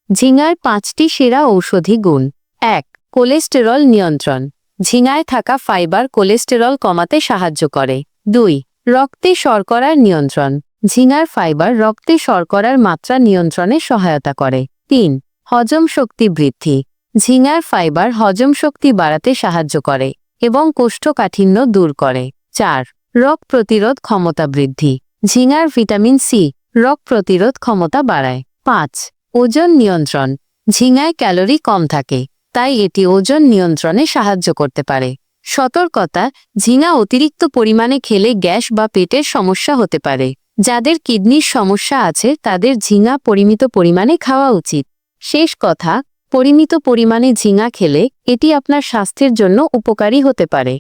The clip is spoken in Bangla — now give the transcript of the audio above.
ঝিঙার 5টি সেরা ঔষধি গুণ। 1. কোলেস্টেরল নিয়ন্ত্রণ। ঝিঙায় থাকা ফাইবার কোলেস্টেরল কমাতে সাহায্য করে। 2. রক্তে শর্করার নিয়ন্ত্রণ। ঝিঙার ফাইবার রক্তে শর্করার মাত্রা নিয়ন্ত্রণে সহায়তা করে। 3. হজম শক্তি বৃদ্ধি। ঝিঙার ফাইবার হজম শক্তি বাড়াতে সাহায্য করে এবং কোষ্ঠকাঠিন্য দূর করে। 4. রোগ প্রতিরোধ ক্ষমতা বৃদ্ধি। ঝিঙার ভিটামিন সি রোগ প্রতিরোধ ক্ষমতা বাড়ায়। 5. ওজন নিয়ন্ত্রণ। ঝিঙায় ক্যালোরি কম থাকে, তাই এটি ওজন নিয়ন্ত্রণে সাহায্য করতে পারে। সতর্কতা: ঝিঙা অতিরিক্ত পরিমাণে খেলে গ্যাস বা পেটের সমস্যা হতে পারে। যাদের কিডনির সমস্যা আছে তাদের ঝিঙা পরিমিত পরিমাণে খাওয়া উচিত। শেষ কথা, পরিমিত পরিমাণে ঝিঙা খেলে এটি আপনার স্বাস্থ্যের জন্য উপকারী হতে পারে।